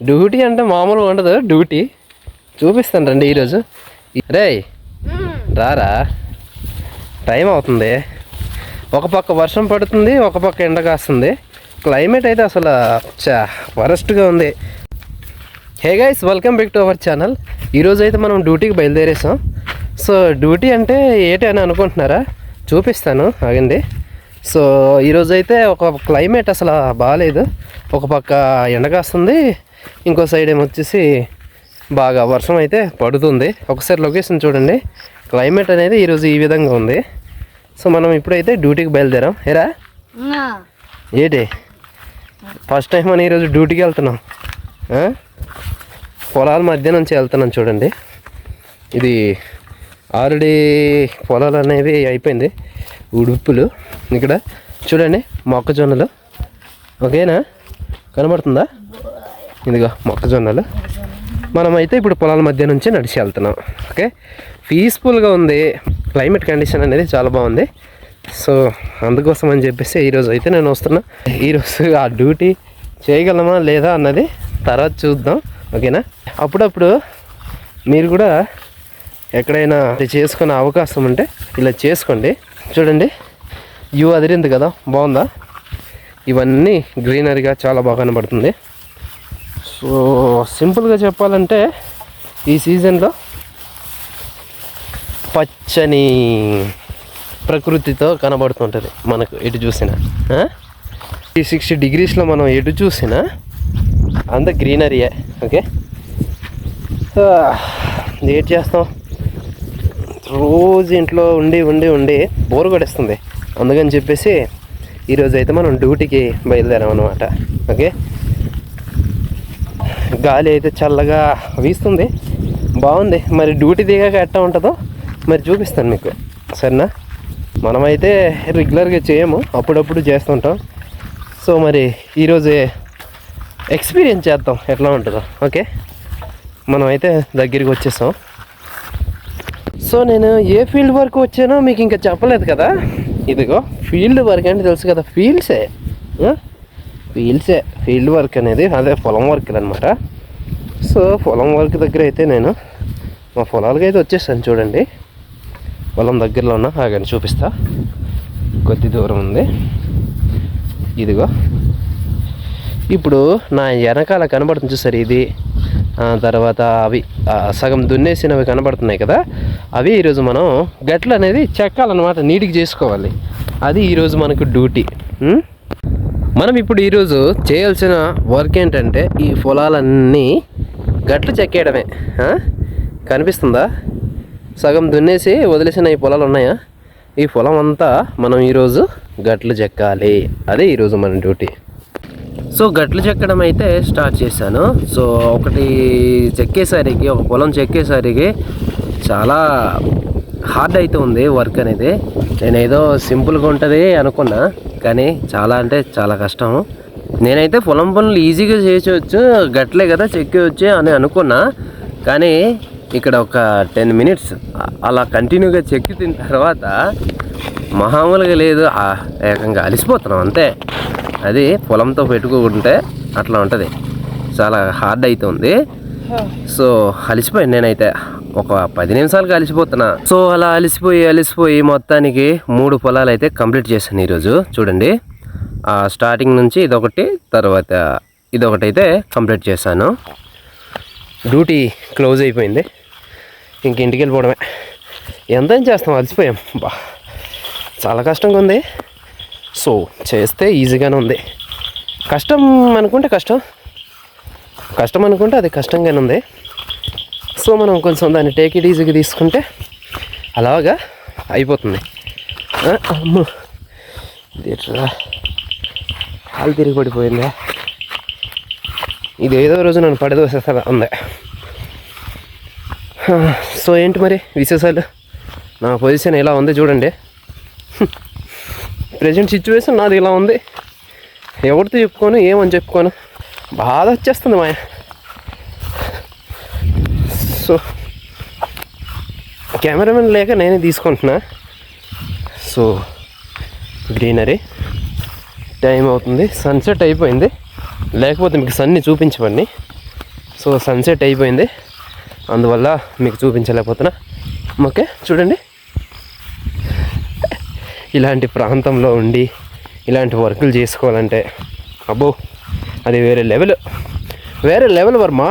Duty అంటే మామూలుగా ఉండదు. డ్యూటీ చూపిస్తాను రండి ఈరోజు. రే రారా, టైం అవుతుంది. ఒక పక్క వర్షం పడుతుంది, ఒక పక్క ఎండ కాస్తుంది. క్లైమేట్ అయితే అసలు వరస్ట్గా ఉంది. Hey guys, welcome back to our channel. ఈరోజు అయితే మనం డ్యూటీకి బయలుదేరేసాం. సో డ్యూటీ అంటే ఏంటి అని అనుకుంటున్నారా? చూపిస్తాను ఆగండి. సో ఈరోజు అయితే ఒక క్లైమేట్ అసలు బాగాలేదు. ఒక పక్క ఎండ కాస్తుంది, ఇంకో సైడ్ ఏమొచ్చేసి బాగా వర్షం అయితే పడుతుంది. ఒకసారి లొకేషన్ చూడండి. క్లైమేట్ అనేది ఈరోజు ఈ విధంగా ఉంది. సో మనం ఇప్పుడైతే డ్యూటీకి బయలుదేరాం. ఏరా ఏంటి ఫస్ట్ టైం మనం ఈరోజు డ్యూటీకి వెళ్తున్నాం. పొలాల మధ్య నుంచి వెళ్తున్నాం. చూడండి, ఇది ఆల్రెడీ పొలాలు అనేవి అయిపోయింది. ఉడుపులు ఇక్కడ చూడండి, మొక్కజొన్నలు. ఓకేనా, కనబడుతుందా? ఇదిగో మొక్కజొన్నలు. మనమైతే ఇప్పుడు పొలాల మధ్య నుంచి నడిచి వెళ్తున్నాం. ఓకే, పీస్ఫుల్గా ఉంది. క్లైమేట్ కండిషన్ అనేది చాలా బాగుంది. సో అందుకోసం అని చెప్పేసి ఈరోజు అయితే నేను వస్తున్నా. ఈరోజు ఆ డ్యూటీ చేయగలమా లేదా అన్నది తర్వాత చూద్దాం. ఓకేనా, అప్పుడప్పుడు మీరు కూడా ఎక్కడైనా చేసుకునే అవకాశం ఉంటే ఇలా చేసుకోండి. చూడండి, వ్యూ అదిరింది కదా, బాగుందా? ఇవన్నీ గ్రీనరీగా చాలా బాగా కనబడుతుంది. సో సింపుల్గా చెప్పాలంటే ఈ సీజన్లో పచ్చని ప్రకృతితో కనబడుతుంటుంది మనకు ఎటు చూసినా. 360 డిగ్రీస్లో మనం ఎటు చూసినా అంత గ్రీనరీయే. ఓకే, ఏం చేస్తాం, రోజు ఇంట్లో ఉండి బోర్ కొడేస్తుంది. అందుకని చెప్పేసి ఈరోజు అయితే మనం డ్యూటీకి బయలుదేరాం అనమాట. ఓకే, గాలి అయితే చల్లగా వీస్తుంది, బాగుంది. మరి డ్యూటీ దిగాక ఎట్టా ఉంటుందో మరి చూపిస్తాను మీకు, సరేనా? మనమైతే రెగ్యులర్గా చేయము, అప్పుడప్పుడు చేస్తుంటాం. సో మరి ఈరోజు ఎక్స్పీరియన్స్ చేద్దాం ఎట్లా ఉంటుందో. ఓకే, మనమైతే దగ్గరికి వచ్చేసాం. సో నేను ఏ ఫీల్డ్ వర్క్ వచ్చానో మీకు ఇంకా చెప్పలేదు కదా. ఇదిగో ఫీల్డ్ వర్క్ అంటే తెలుసు కదా, ఫీల్డ్సే. ఫీల్డ్ వర్క్ అనేది అదే పొలం వర్క్ అనమాట. సో పొలం వర్క్ దగ్గర అయితే నేను మా పొలాలకి అయితే వచ్చేసాను. చూడండి, పొలం దగ్గరలో ఉన్నా, ఆగని చూపిస్తా. కొద్ది దూరం ఉంది. ఇదిగో ఇప్పుడు నా వెనకాల కనబడుతుంది చూసారు, ఇది. తర్వాత అవి సగం దున్నేసినవి కనబడుతున్నాయి కదా, అవి ఈరోజు మనం గట్లు అనేది చెక్కాలన్నమాట, నీట్గా చేసుకోవాలి. అది ఈరోజు మనకు డ్యూటీ. మనం ఇప్పుడు ఈరోజు చేయాల్సిన వర్క్ ఏంటంటే ఈ పొలాలన్నీ గట్లు చెక్కేయడమే. కనిపిస్తుందా? సగం దున్నేసి వదిలేసిన ఈ పొలాలు ఉన్నాయా, ఈ పొలం అంతా మనం ఈరోజు గట్లు చెక్కాలి. అదే ఈరోజు మన డ్యూటీ. సో గట్లు చెక్కడం అయితే స్టార్ట్ చేశాను. సో ఒకటి చెక్కేసరికి, ఒక పొలం చెక్కేసరికి చాలా హార్డ్ అయితే ఉంది వర్క్ అనేది. నేను ఏదో సింపుల్గా ఉంటుంది అనుకున్నా, కానీ చాలా అంటే చాలా కష్టం. నేనైతే పొలం పనులు ఈజీగా చేసేవచ్చు, గట్లే కదా చెక్కేవచ్చు అని అనుకున్నా. కానీ ఇక్కడ ఒక 10 మినిట్స్ అలా కంటిన్యూగా చెక్కి తిన్న తర్వాత మామూలుగా లేదు, ఏకంగా అలిసిపోతున్నాం అంతే. అది పొలంతో పెట్టుకుంటే అట్లా ఉంటుంది, చాలా హార్డ్ అవుతుంది. సో అలిసిపోయాను నేనైతే, ఒక 10 నిమిషాలుగా అలిసిపోతున్నా. సో అలా అలిసిపోయి మొత్తానికి 3 పొలాలు అయితే కంప్లీట్ చేశాను ఈరోజు. చూడండి, స్టార్టింగ్ నుంచి ఇదొకటి, తర్వాత ఇదొకటి అయితే కంప్లీట్ చేశాను. డ్యూటీ క్లోజ్ అయిపోయింది, ఇంక ఇంటికి వెళ్ళిపోవడమే. ఎంత చేస్తాం, అలసిపోయాం. చాలా కష్టంగా ఉంది. సో చేస్తే ఈజీగానే ఉంది. కష్టం అనుకుంటే కష్టం అనుకుంటే అది కష్టంగానే ఉంది. సో మనం కొంచెం దాన్ని టేక్ ఇట్ ఈజీగా తీసుకుంటే అలాగా అయిపోతుంది. అమ్మో, ఇదేట్రా కాలు తిరిగి పడిపోయిందా? ఇది ఏదో రోజు నన్ను పడదోసేస్తా ఉంది. సో ఏంటి మరి విశేషాలు? నా పొజిషన్ ఇలా ఉంది చూడండి. ప్రజెంట్ సిచ్యువేషన్ నాది ఇలా ఉంది. ఎవరితో చెప్పుకోను, ఏమని చెప్పుకోను, బాధ వచ్చేస్తుంది మాయ. సో కెమెరామెన్ లేక నేనే తీసుకుంటున్నా. సో గ్రీనరీ, టైం అవుతుంది, సన్సెట్ అయిపోయింది. లేకపోతే మీకు సన్ని చూపించవండి. సో సన్సెట్ అయిపోయింది, అందువల్ల మీకు చూపించలేకపోతున్నా. ఓకే చూడండి, ఇలాంటి ప్రాంతంలో ఉండి ఇలాంటి వర్కులు చేసుకోవాలంటే అబ్బో అది వేరే లెవెల్ వర్మ.